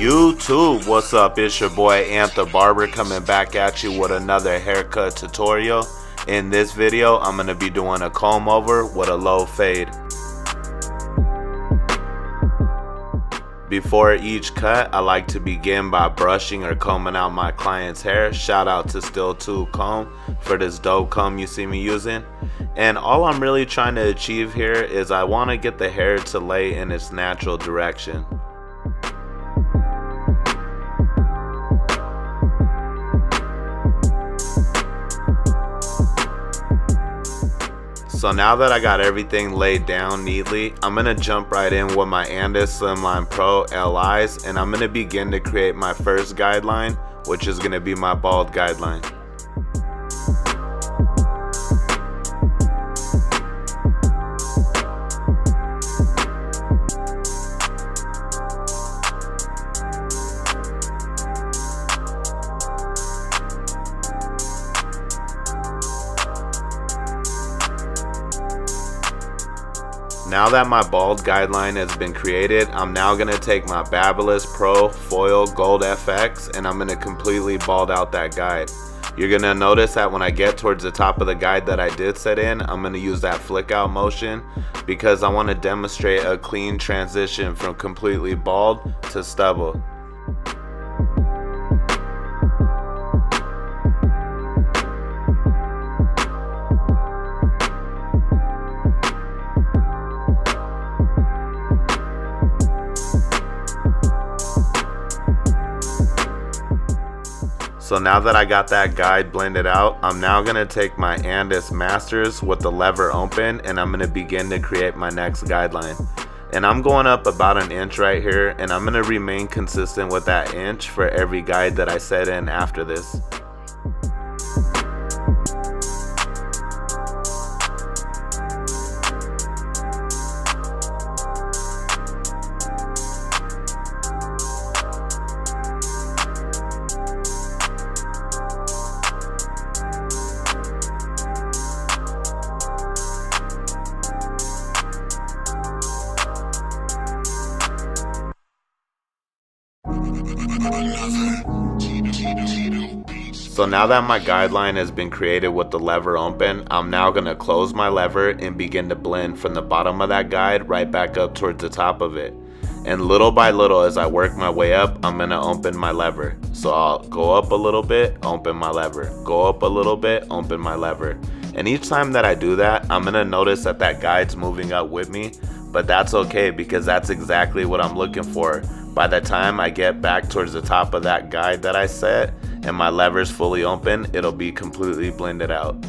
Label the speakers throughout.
Speaker 1: YouTube, what's up? It's your boy Barber coming back at you with another haircut tutorial. In this video, I'm going to be doing a comb over with a low fade. Before each cut, I like to begin by brushing or combing out my client's hair. Shout out to Still 2 Comb for this dope comb you see me using. And all I'm really trying to achieve here is I want to get the hair to lay in its natural direction. So now that I got everything laid down neatly, I'm going to jump right in with my ANDIS SLIMLINE Pro LIs, and I'm going to begin to create my first guideline, which is going to be my bald guideline. Now that my bald guideline has been created, I'm now going to take my BABYLISSPRO Foil Gold FX and I'm going to completely bald out that guide. You're going to notice that when I get towards the top of the guide that I did set in, I'm going to use that flick out motion because I want to demonstrate a clean transition from completely bald to stubble. So now that I got that guide blended out, I'm now going to take my ANDIS Masters with the lever open and I'm going to begin to create my next guideline. And I'm going up about an inch right here, and I'm going to remain consistent with that inch for every guide that I set in after this. So now that my guideline has been created with the lever open, I'm now going to close my lever and begin to blend from the bottom of that guide right back up towards the top of it. And little by little, as I work my way up, I'm going to open my lever. So I'll go up a little bit, open my lever, go up a little bit, open my lever. And each time that I do that, I'm going to notice that that guide's moving up with me, but that's okay because that's exactly what I'm looking for. By the time I get back towards the top of that guide that I set and my lever's fully open, it'll be completely blended out.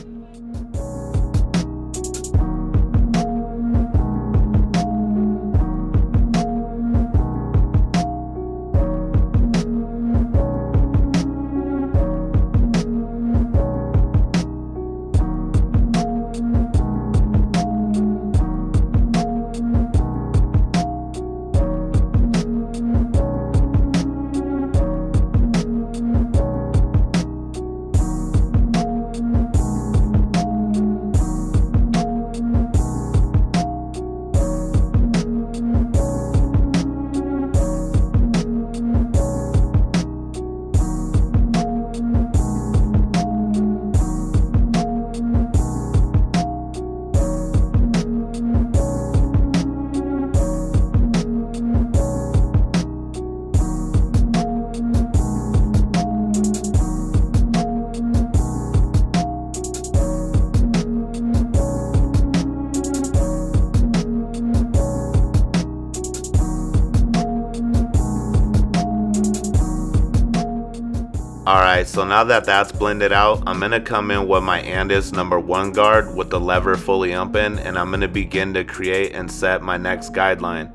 Speaker 1: Alright, so now that that's blended out, I'm going to come in with my ANDIS #1 guard with the lever fully open, and I'm going to begin to create and set my next guideline.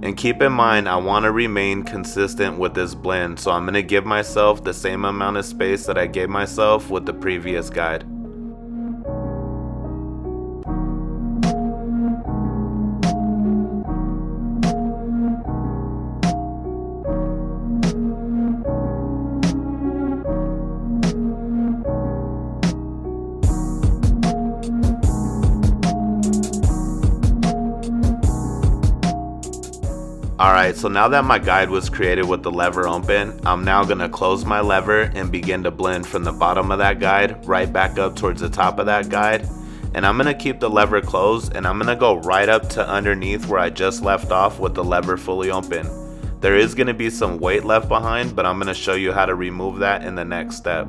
Speaker 1: And keep in mind, I want to remain consistent with this blend, so I'm going to give myself the same amount of space that I gave myself with the previous guide. Alright, so now that my guide was created with the lever open, I'm now going to close my lever and begin to blend from the bottom of that guide right back up towards the top of that guide. And I'm going to keep the lever closed, and I'm going to go right up to underneath where I just left off with the lever fully open. There is going to be some weight left behind, but I'm going to show you how to remove that in the next step.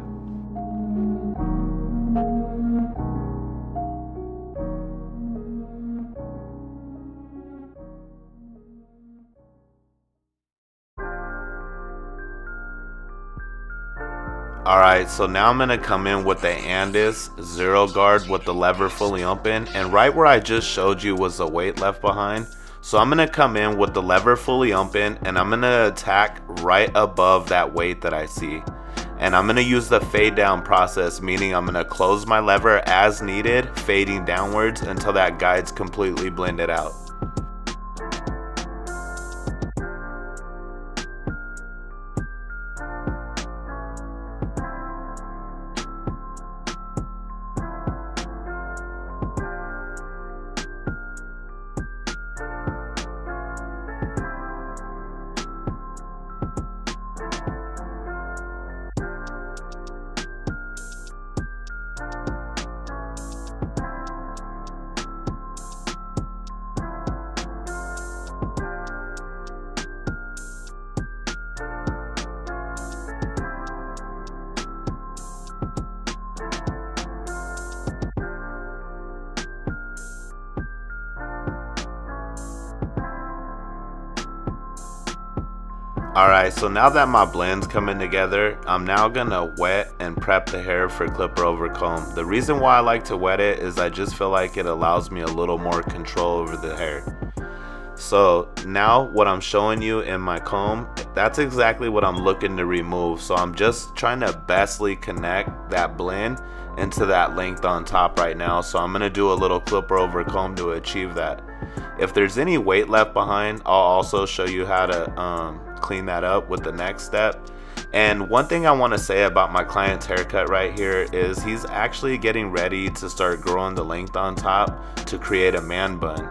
Speaker 1: Alright, so now I'm going to come in with the ANDIS zero guard with the lever fully open, and right where I just showed you was the weight left behind. So I'm going to come in with the lever fully open, and I'm going to attack right above that weight that I see. And I'm going to use the fade down process, meaning I'm going to close my lever as needed, fading downwards until that guide's completely blended out. Alright, so now that my blend's coming together, I'm now gonna wet and prep the hair for clipper over comb. The reason why I like to wet it is I just feel like it allows me a little more control over the hair. So now what I'm showing you in my comb, that's exactly what I'm looking to remove. So I'm just trying to bestly connect that blend into that length on top right now. So I'm gonna do a little clipper over comb to achieve that. If there's any weight left behind, I'll also show you how to clean that up with the next step. And one thing I want to say about my client's haircut right here is he's actually getting ready to start growing the length on top to create a man bun.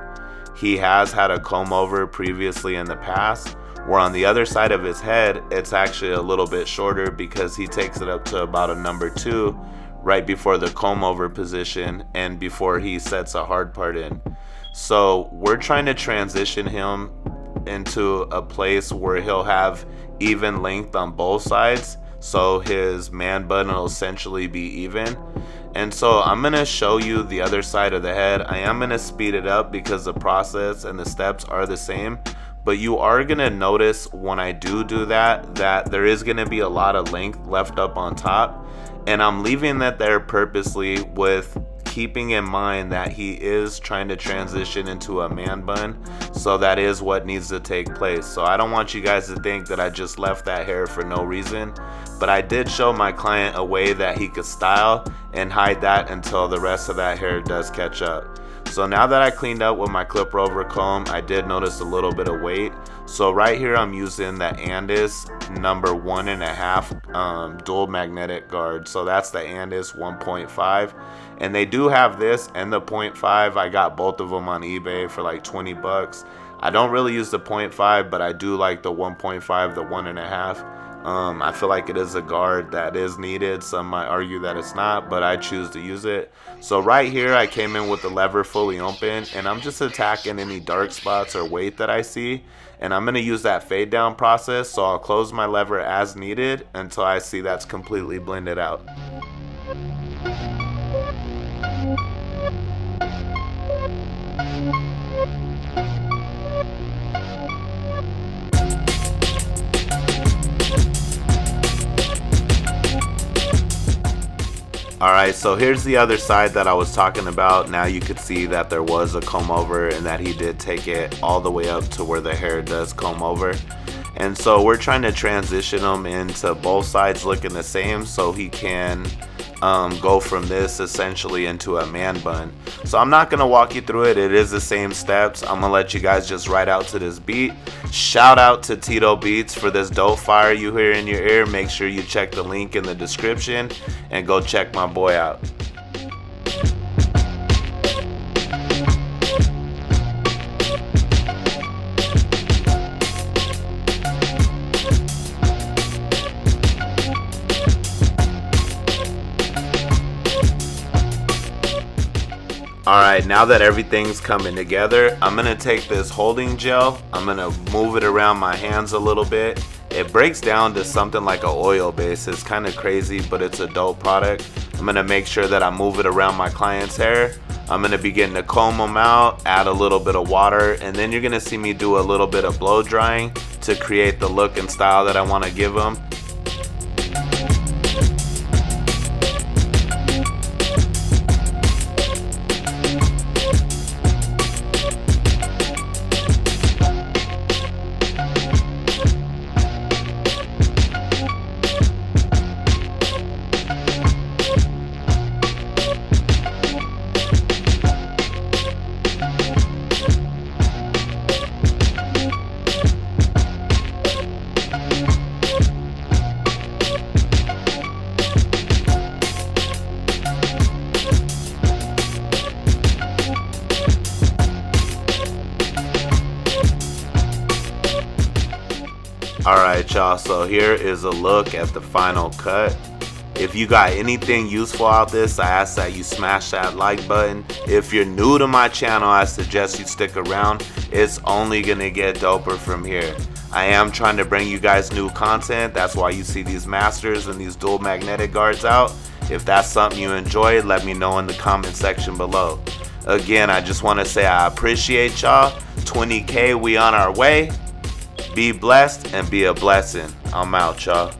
Speaker 1: He has had a comb over previously in the past, where on the other side of his head it's actually a little bit shorter because he takes it up to about a number 2 right before the comb over position and before he sets a hard part in. So we're trying to transition him into a place where he'll have even length on both sides, so his man bun will essentially be even. And so I'm going to show you the other side of the head. I am going to speed it up because the process and the steps are the same, but you are going to notice when I do that there is going to be a lot of length left up on top, and I'm leaving that there purposely with keeping in mind that he is trying to transition into a man bun, so that is what needs to take place. So I don't want you guys to think that I just left that hair for no reason, but I did show my client a way that he could style and hide that until the rest of that hair does catch up. So now that I cleaned up with my clipper over comb, I did notice a little bit of weight. So right here I'm using the ANDIS number 1.5 dual magnetic guard. So that's the ANDIS 1.5, and they do have this and the 0.5. I got both of them on eBay for like 20 bucks. I don't really use the 0.5, but I do like the 1.5, the 1.5. I feel like it is a guard that is needed. Some might argue that it's not, but I choose to use it. So right here I came in with the lever fully open, and I'm just attacking any dark spots or weight that I see, and I'm going to use that fade down process. So I'll close my lever as needed until I see that's completely blended out. Alright, so here's the other side that I was talking about. Now you could see that there was a comb over and that he did take it all the way up to where the hair does comb over. And so we're trying to transition him into both sides looking the same so he can go from this essentially into a man bun. So I'm not going to walk you through it. It is the same steps. I'm going to let you guys just ride out to this beat. Shout out to Tito Beats for this dope fire you hear in your ear. Make sure you check the link in the description and go check my boy out. Alright, now that everything's coming together, I'm going to take this holding gel, I'm going to move it around my hands a little bit. It breaks down to something like an oil base. It's kind of crazy, but it's a dope product. I'm going to make sure that I move it around my client's hair. I'm going to begin to comb them out, add a little bit of water, and then you're going to see me do a little bit of blow drying to create the look and style that I want to give them. Alright y'all, so here is a look at the final cut. If you got anything useful out of this, I ask that you smash that like button. If you're new to my channel, I suggest you stick around. It's only gonna get doper from here. I am trying to bring you guys new content. That's why you see these masters and these dual magnetic guards out. If that's something you enjoyed, let me know in the comment section below. Again, I just want to say I appreciate y'all. 20K, we on our way. Be blessed and be a blessing. I'm out, y'all.